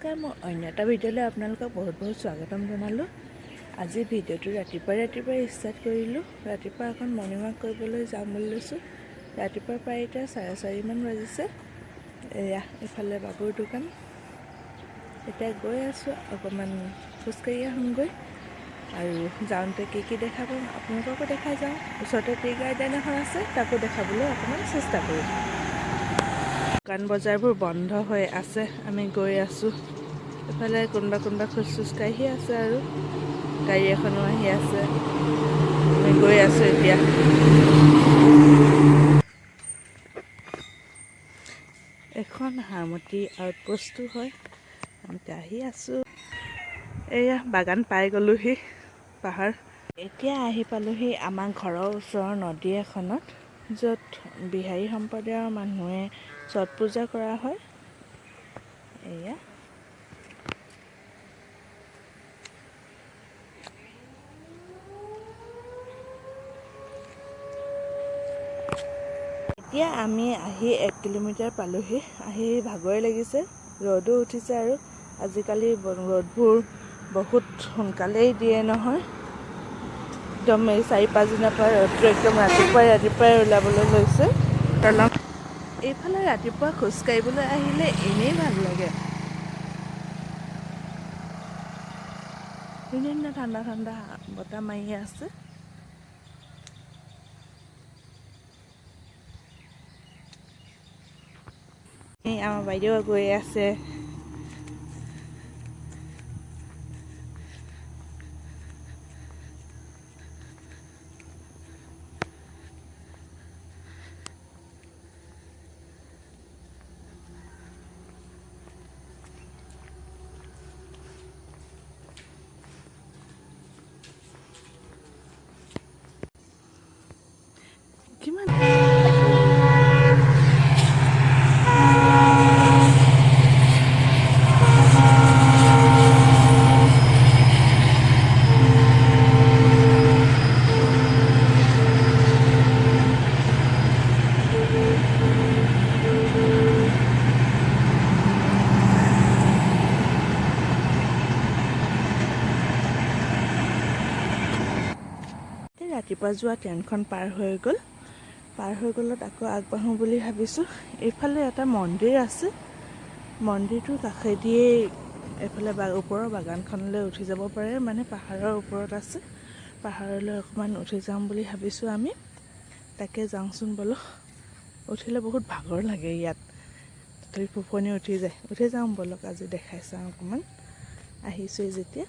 নমস্কাৰ, মই অন্য এটা ভিডিঅ'লৈ আপোনালোকক বহুত স্বাগতম জনালোঁ। আজি ভিডিঅ'টো ৰাতিপুৱাই ষ্টাৰ্ট কৰিলোঁ। ৰাতিপুৱা এখন মৰ্ণিং ৱাক কৰিবলৈ যাম বুলি লৈছোঁ। ৰাতিপুৱা প্ৰায় এতিয়া 4:30মান বাজিছে। এয়া এইফালে বাবুৰ দোকান। এতিয়া গৈ আছোঁ, অকণমান খোজকাঢ়ি আহোঁগৈ আৰু যাওঁতে কি দেখা পাম আপোনালোককো দেখাই যাওঁ। ওচৰতে টি গাৰ্ডেন এখন আছে, তাকো দেখাবলৈ অকণমান চেষ্টা কৰিম। দোকান বজাৰবোৰ বন্ধ হৈ আছে, আমি গৈ আছোঁ। এফালে কোনোবা খোজকাঢ়ি আছে আৰু গাড়ী এখনো আহি আছে। আমি গৈ আছোঁ এতিয়া। এখন হাৰমতি আউটপোষ্টো হয়, আমি আহি আছোঁ। এয়া বাগান পাই গ'লোহি, পাহাৰ। এতিয়া আহি পালোহি আমাৰ ঘৰৰ ওচৰৰ নদী এখনত, য'ত বিহাৰী সম্প্ৰদায়ৰ মানুহে ছট পূজা কৰা হয়। এয়া এতিয়া আমি আহি 1 কিলোমিটাৰ পালোহি। আহি ভাগৰে লাগিছে, ৰ'দো উঠিছে আৰু আজিকালি ৰ'দবোৰ বহুত সোনকালেই দিয়ে নহয়। একদম এই 4-5 দিনৰ পৰা ৰ'দটো একদম ৰাতিপুৱাই ওলাবলৈ লৈছে। এইফালে ৰাতিপুৱা খোজকাঢ়িবলৈ আহিলে এনেই ভাল লাগে। ধুনীয়া ঠাণ্ডা বতাহ মাৰি আছে। এই আমাৰ বাইদেউ গৈ আছে। কিমান ৰাতিপুৱা যোৱা ট্ৰেইনখন পাৰ হৈ গ'লত আকৌ আগবাঢ়োঁ বুলি ভাবিছোঁ। এইফালে এটা মন্দিৰ আছে, মন্দিৰটোৰ কাষেদিয়েই এইফালে ওপৰৰ বাগানখনলৈ উঠি যাব পাৰে, মানে পাহাৰৰ ওপৰত আছে। পাহাৰলৈ অকণমান উঠি যাম বুলি ভাবিছোঁ আমি। তাকে যাওঁচোন ব'লো। উঠিলে বহুত ভাগৰ লাগে ইয়াত, তথাপি ফুফনি উঠি যায়। উঠি যাওঁ ব'লক, আজি দেখাই চাওঁ অকণমান। আহিছোঁই যেতিয়া।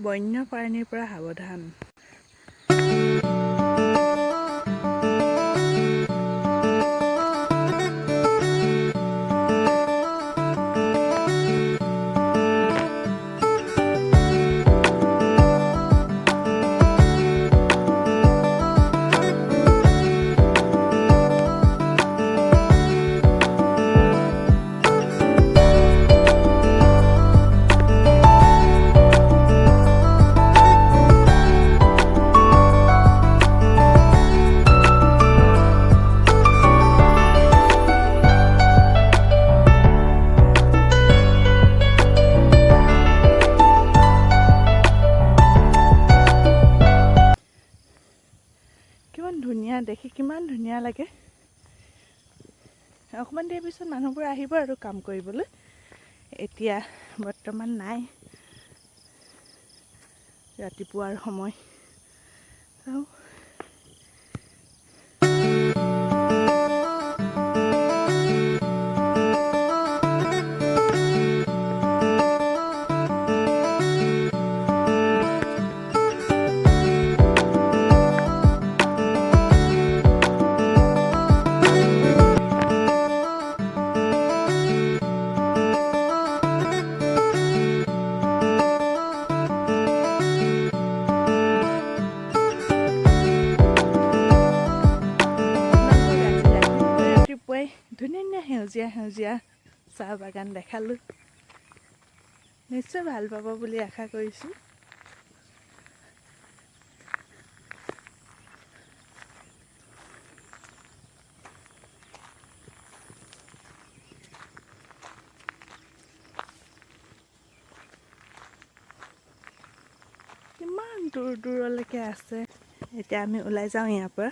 বন্যপ্ৰাণীৰ পৰা সাৱধান। দেখি কিমান ধুনীয়া লাগে। অকণমান দেৰি পিছত মানুহবোৰ আহিব আৰু কাম কৰিবলৈ। এতিয়া বৰ্তমান নাই, ৰাতিপুৱাৰ সময়। ৰাতিপুৱাই ধুনীয়া সেউজীয়া চাহ বাগান দেখালোঁ। নিশ্চয় ভাল পাব বুলি আশা কৰিছোঁ। কিমান দূৰলৈকে আছে। এতিয়া আমি ওলাই যাওঁ ইয়াৰ পৰা।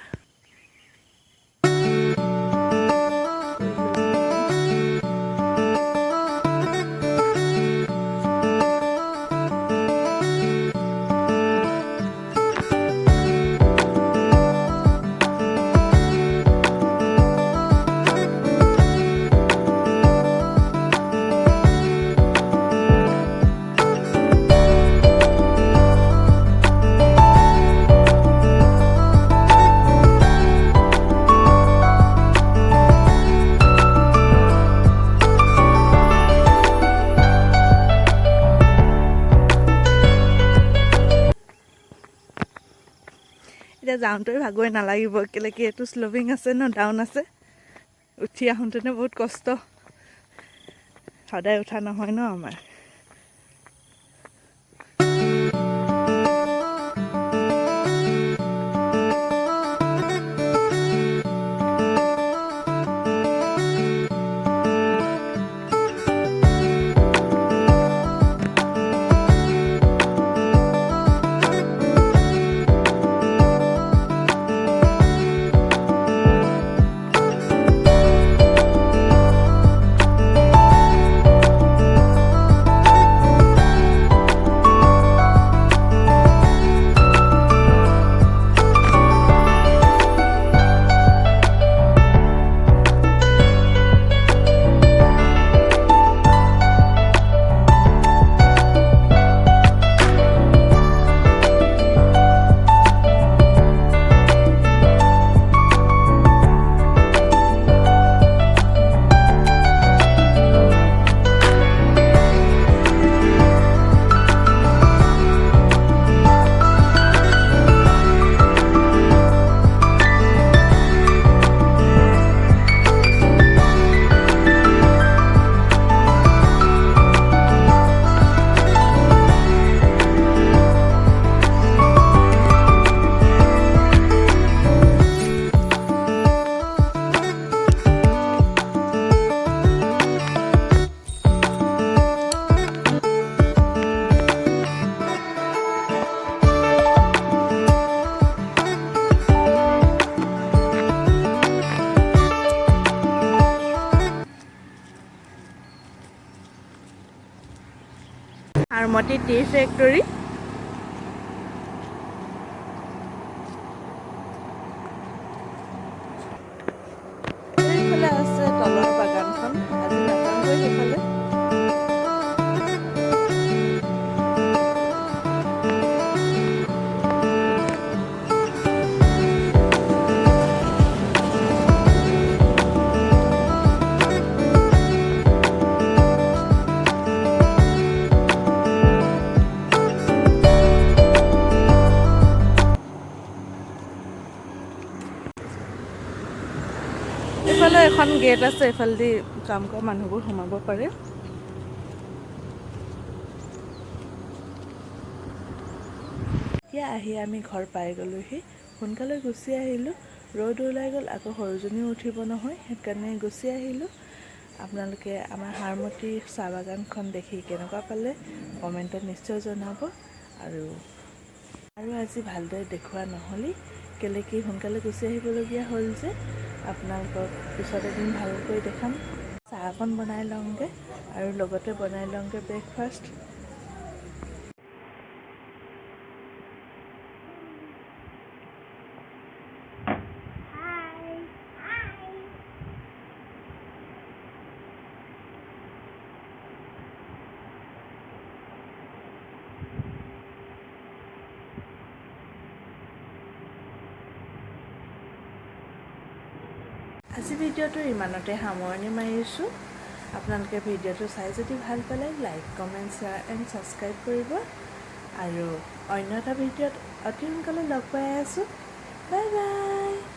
এতিয়া যাওঁতেও ভাগৰে নালাগিব, কেলৈ কি এইটো শ্ল'পিং আছে ন, ডাউন আছে। উঠি আহোঁতেনে বহুত কষ্ট, সদায় উঠা নহয় ন আমাৰ। হাৰমতি টি ফেক্টৰী। এইফালে আছে তলৰ বাগানখন, আজি নাযাওঁগৈ সেইফালে। এইফালে এখন গেট আছে, এইফালেদি কাম কৰা মানুহবোৰ সোমাব পাৰে। এতিয়া আহি আমি ঘৰ পাই গ'লোহি। সোনকালে গুচি আহিলোঁ, ৰ'দ ওলাই গ'ল, আকৌ সৰুজনীও উঠিব নহয়, সেইকাৰণে গুচি আহিলোঁ। আপোনালোকে আমাৰ হাৰমতি চাহ বাগানখন দেখি কেনেকুৱা পালে কমেণ্টত নিশ্চয় জনাব। আৰু আজি ভালদৰে দেখুওৱা নহ'লেই, কেলৈ কি সোনকালে গুচি আহিবলগীয়া হ'ল যে। আপোনালোকক পিছত এদিন ভালকৈ দেখাম। চাহ অকণ বনাই লওঁগৈ আৰু লগতে বনাই লওঁগৈ ব্ৰেকফাষ্ট। আজি ভিডিঅ'টো ইমানতে সামৰণি মাৰিছোঁ। আপোনালোকে ভিডিঅ'টো চাই যদি ভাল পালে like, comment, share and subscribe কৰিব। আৰু অন্য এটা ভিডিঅ'ত অতি সোনকালে লগ পাই আছোঁ। Bye bye.